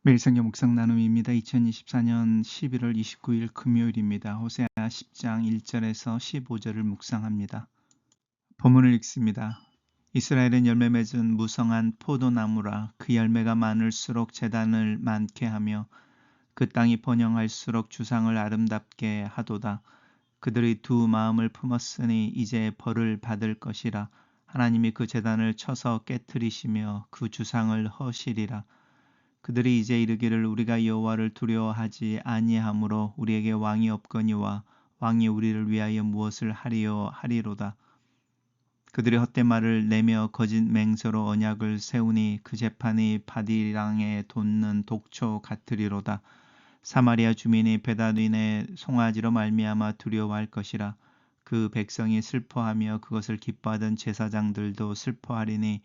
매일 성경 묵상 나눔입니다. 2024년 11월 29일 금요일입니다. 호세아 10장 1절에서 15절을 묵상합니다. 본문을 읽습니다. 이스라엘은 열매 맺은 무성한 포도나무라. 그 열매가 많을수록 제단을 많게 하며 그 땅이 번영할수록 주상을 아름답게 하도다. 그들이 두 마음을 품었으니 이제 벌을 받을 것이라. 하나님이 그 제단을 쳐서 깨뜨리시며 그 주상을 허시리라. 그들이 이제 이르기를 우리가 여호와를 두려워하지 아니하므로 우리에게 왕이 없거니와 왕이 우리를 위하여 무엇을 하리요 하리로다. 그들이 헛된 말을 내며 거짓 맹세로 언약을 세우니 그 재판이 바디랑에 돋는 독초 같으리로다. 사마리아 주민이 베다윈의 송아지로 말미암아 두려워할 것이라. 그 백성이 슬퍼하며 그것을 기뻐하던 제사장들도 슬퍼하리니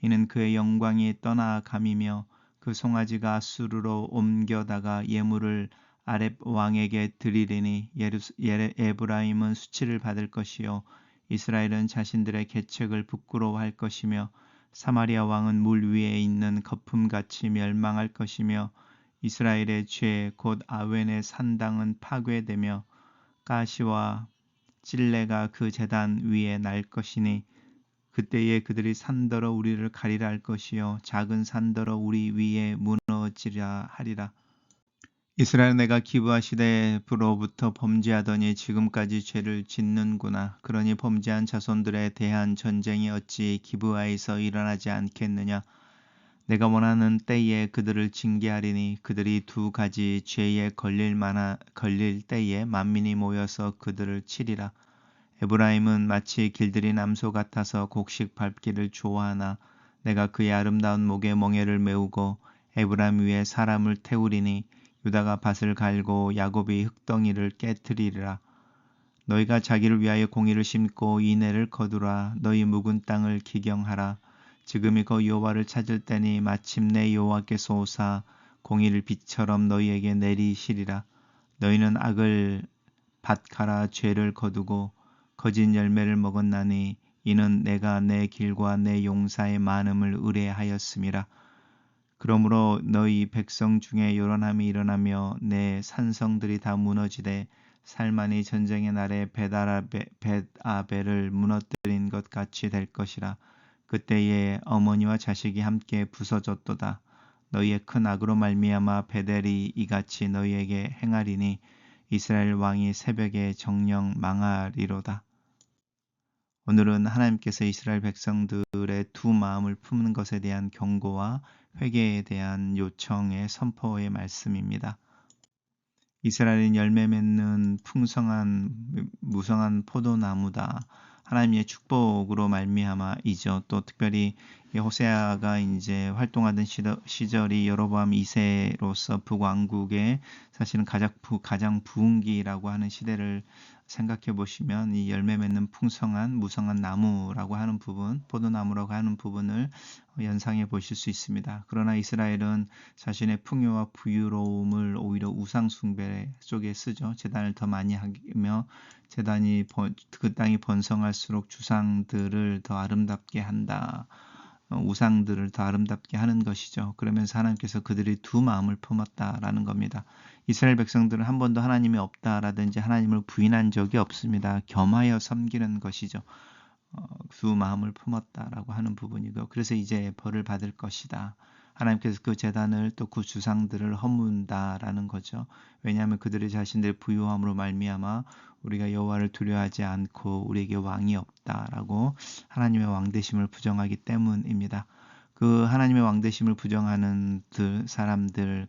이는 그의 영광이 떠나감이며 그 송아지가 아수르로 옮겨다가 예물을 아렙 왕에게 드리리니 에브라임은 수치를 받을 것이요 이스라엘은 자신들의 계책을 부끄러워할 것이며 사마리아 왕은 물 위에 있는 거품같이 멸망할 것이며 이스라엘의 죄 곧 아웬의 산당은 파괴되며 가시와 찔레가 그 제단 위에 날 것이니 그때에 그들이 산더러 우리를 가리라 할 것이요 작은 산더러 우리 위에 무너지라 하리라. 이스라엘 내가 기브아시대로부터 범죄하더니 지금까지 죄를 짓는구나. 그러니 범죄한 자손들에 대한 전쟁이 어찌 기브아에서 일어나지 않겠느냐. 내가 원하는 때에 그들을 징계하리니 그들이 두 가지 죄에 걸릴 때에 만민이 모여서 그들을 치리라. 에브라임은 마치 길들인 암소 같아서 곡식 밟기를 좋아하나 내가 그의 아름다운 목에 멍에를 메우고 에브라임 위에 사람을 태우리니 유다가 밭을 갈고 야곱이 흙덩이를 깨트리리라. 너희가 자기를 위하여 공의를 심고 인애를 거두라. 너희 묵은 땅을 기경하라. 지금이 그 여호와를 찾을 때니 마침내 여호와께서 오사 공의를 빛처럼 너희에게 내리시리라. 너희는 악을 밭갈아 죄를 거두고 거짓 열매를 먹었나니 이는 내가 내 길과 내 용사의 많음을 의뢰하였음이라. 그러므로 너희 백성 중에 요란함이 일어나며 내 산성들이 다 무너지되 살만이 전쟁의 날에 벳아벨을 무너뜨린 것 같이 될 것이라. 그때에 어머니와 자식이 함께 부서졌도다. 너희의 큰 악으로 말미암아 베델이 이같이 너희에게 행하리니 이스라엘 왕이 새벽에 정령 망하리로다. 오늘은 하나님께서 이스라엘 백성들의 두 마음을 품는 것에 대한 경고와 회개에 대한 요청의 선포의 말씀입니다. 이스라엘은 열매 맺는 풍성한 무성한 포도나무다. 하나님의 축복으로 말미암아이죠. 또 특별히 호세아가 이제 활동하던 시절이 여로보암 2세로서 북왕국의 사실은 가장 부흥기라고 하는 시대를 생각해 보시면 이 열매 맺는 풍성한 무성한 나무라고 하는 부분, 포도나무라고 하는 부분을 연상해 보실 수 있습니다. 그러나 이스라엘은 자신의 풍요와 부유로움을 오히려 우상 숭배 쪽에 쓰죠. 제단을 더 많이 하며 그 땅이 번성할수록 주상들을 더 아름답게 한다. 우상들을 더 아름답게 하는 것이죠. 그러면서 하나님께서 그들이 두 마음을 품었다라는 겁니다. 이스라엘 백성들은 한 번도 하나님이 없다라든지 하나님을 부인한 적이 없습니다. 겸하여 섬기는 것이죠. 두 마음을 품었다라고 하는 부분이고 그래서 이제 벌을 받을 것이다. 하나님께서 그 제단을 또 그 주상들을 허문다라는 거죠. 왜냐하면 그들의 자신들의 부유함으로 말미암아 우리가 여호와를 두려워하지 않고 우리에게 왕이 없다라고 하나님의 왕되심을 부정하기 때문입니다. 그 하나님의 왕되심을 부정하는 그 사람들은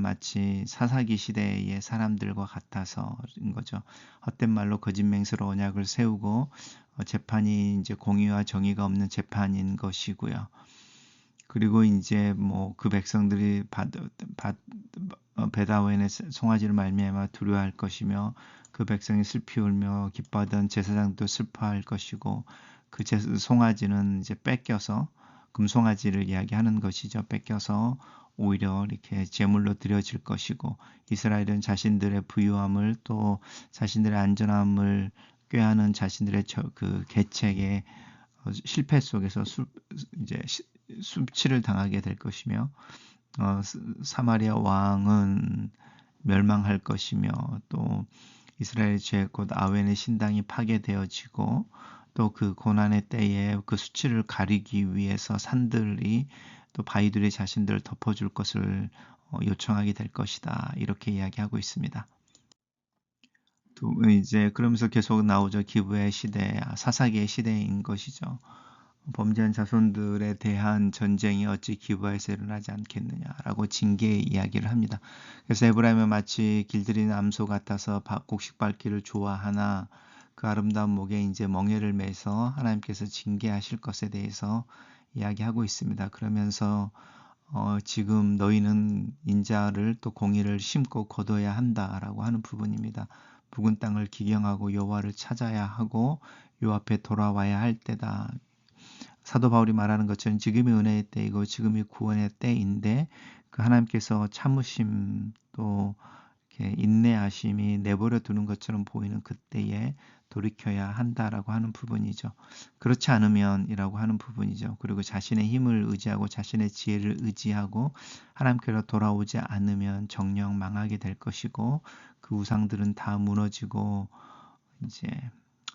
마치 사사기 시대의 사람들과 같아서인 거죠. 헛된 말로 거짓 맹세로 언약을 세우고 재판이 이제 공의와 정의가 없는 재판인 것이고요. 그리고 이제 뭐 그 백성들이 베다웬의 송아지를 말미암아 두려워할 것이며 그 백성이 슬피 울며 기뻐하던 제사장도 슬퍼할 것이고 그 송아지는 이제 뺏겨서 금송아지를 이야기하는 것이죠. 뺏겨서 오히려 이렇게 제물로 드려질 것이고 이스라엘은 자신들의 부유함을 또 자신들의 안전함을 꾀하는 자신들의 그 계책의 실패 속에서 이제 수치를 당하게 될 것이며 사마리아 왕은 멸망할 것이며 또 이스라엘 죄 곧 아웬의 신당이 파괴되어지고 또 그 고난의 때에 그 수치를 가리기 위해서 산들이 또 바위들이 자신들을 덮어줄 것을 요청하게 될 것이다. 이렇게 이야기하고 있습니다. 또 이제 그러면서 계속 나오죠. 기브의 시대, 사사기의 시대인 것이죠. 범죄한 자손들에 대한 전쟁이 어찌 기브에서 일어나지 않겠느냐라고 징계 이야기를 합니다. 그래서 에브라임은 마치 길들이는 암소 같아서 곡식 밟기를 좋아하나 그 아름다운 목에 이제 멍에를 매서 하나님께서 징계하실 것에 대해서 이야기하고 있습니다. 그러면서 지금 너희는 인자를 또 공의를 심고 거둬야 한다라고 하는 부분입니다. 묵은 땅을 기경하고 여호와를 찾아야 하고 요 앞에 돌아와야 할 때다. 사도 바울이 말하는 것처럼 지금이 은혜의 때이고 지금이 구원의 때인데 그 하나님께서 참으심 또 이렇게 인내하심이 내버려 두는 것처럼 보이는 그때에 돌이켜야 한다라고 하는 부분이죠. 그렇지 않으면이라고 하는 부분이죠. 그리고 자신의 힘을 의지하고 자신의 지혜를 의지하고 하나님께로 돌아오지 않으면 정령 망하게 될 것이고 그 우상들은 다 무너지고 이제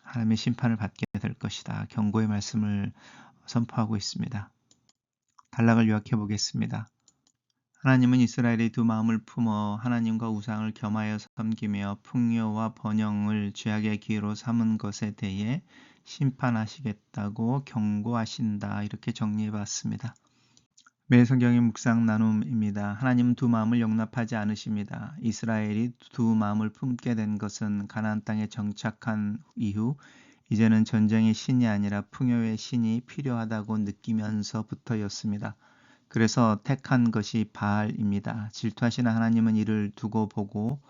하나님의 심판을 받게 될 것이다. 경고의 말씀을 선포하고 있습니다. 단락을 요약해 보겠습니다. 하나님은 이스라엘이 두 마음을 품어 하나님과 우상을 겸하여 섬기며 풍요와 번영을 죄악의 기회로 삼은 것에 대해 심판하시겠다고 경고하신다. 이렇게 정리해 봤습니다. 매일 성경의 묵상 나눔입니다. 하나님은 두 마음을 용납하지 않으십니다. 이스라엘이 두 마음을 품게 된 것은 가나안 땅에 정착한 이후 이제는 전쟁의 신이 아니라 풍요의 신이 필요하다고 느끼면서부터였습니다. 그래서 택한 것이 바알입니다. 질투하시는 하나님은 이를 두고 보고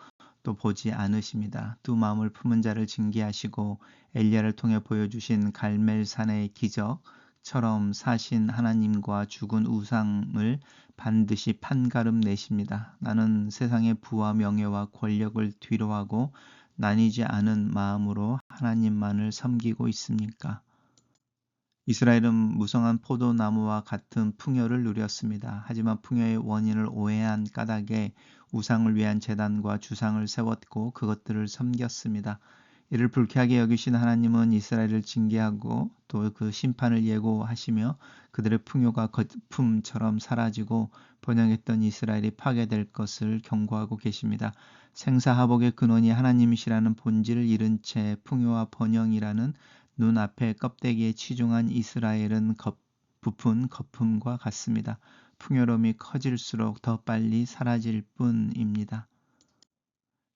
또 보지 않으십니다. 두 마음을 품은 자를 징계하시고 엘리야를 통해 보여주신 갈멜산의 기적처럼 사신 하나님과 죽은 우상을 반드시 판가름 내십니다. 나는 세상의 부와 명예와 권력을 뒤로하고 나뉘지 않은 마음으로 하나님만을 섬기고 있습니까? 이스라엘은 무성한 포도나무와 같은 풍요를 누렸습니다. 하지만 풍요의 원인을 오해한 까닭에 우상을 위한 제단과 주상을 세웠고 그것들을 섬겼습니다. 이를 불쾌하게 여기신 하나님은 이스라엘을 징계하고 또 그 심판을 예고하시며 그들의 풍요가 거품처럼 사라지고 번영했던 이스라엘이 파괴될 것을 경고하고 계십니다. 생사하복의 근원이 하나님이시라는 본질을 잃은 채 풍요와 번영이라는 눈앞에 껍데기에 치중한 이스라엘은 부푼 거품과 같습니다. 풍요로움이 커질수록 더 빨리 사라질 뿐입니다.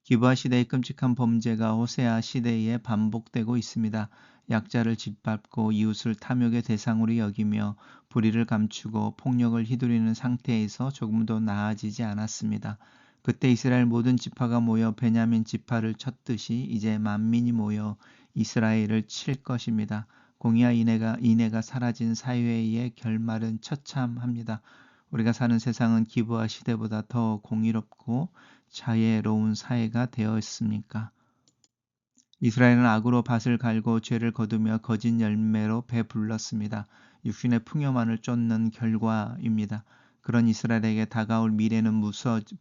기브아 시대의 끔찍한 범죄가 호세아 시대에 반복되고 있습니다. 약자를 짓밟고 이웃을 탐욕의 대상으로 여기며 불의를 감추고 폭력을 휘두르는 상태에서 조금도 나아지지 않았습니다. 그때 이스라엘 모든 지파가 모여 베냐민 지파를 쳤듯이 이제 만민이 모여 이스라엘을 칠 것입니다. 공의와 인애가 사라진 사회의 결말은 처참합니다. 우리가 사는 세상은 기브아 시대보다 더 공의롭고 자애로운 사회가 되었습니까? 이스라엘은 악으로 밭을 갈고 죄를 거두며 거짓 열매로 배불렀습니다. 육신의 풍요만을 쫓는 결과입니다. 그런 이스라엘에게 다가올 미래는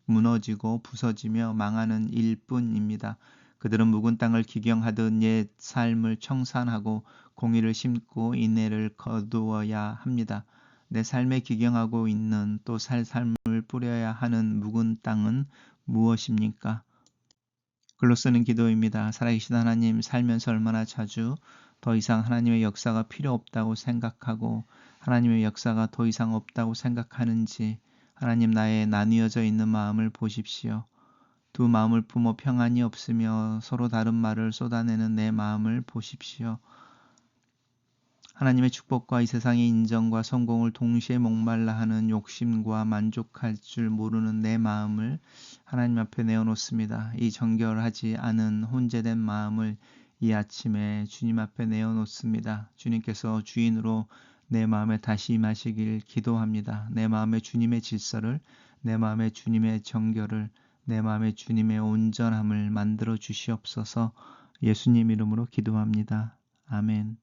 무너지고 부서지며 망하는 일뿐입니다. 그들은 묵은 땅을 기경하듯 옛 삶을 청산하고 공의를 심고 인애를 거두어야 합니다. 내 삶에 기경하고 있는 또 살 삶을 뿌려야 하는 묵은 땅은 무엇입니까? 글로 쓰는 기도입니다. 살아계신 하나님, 살면서 얼마나 자주 더 이상 하나님의 역사가 필요 없다고 생각하고 하나님의 역사가 더 이상 없다고 생각하는지 하나님 나의 나뉘어져 있는 마음을 보십시오. 두 마음을 품어 평안이 없으며 서로 다른 말을 쏟아내는 내 마음을 보십시오. 하나님의 축복과 이 세상의 인정과 성공을 동시에 목말라 하는 욕심과 만족할 줄 모르는 내 마음을 하나님 앞에 내어놓습니다. 이 정결하지 않은 혼재된 마음을 이 아침에 주님 앞에 내어놓습니다. 주님께서 주인으로 내 마음에 다시 임하시길 기도합니다. 내 마음에 주님의 질서를, 내 마음에 주님의 정결을, 내 마음에 주님의 온전함을 만들어 주시옵소서. 예수님 이름으로 기도합니다. 아멘.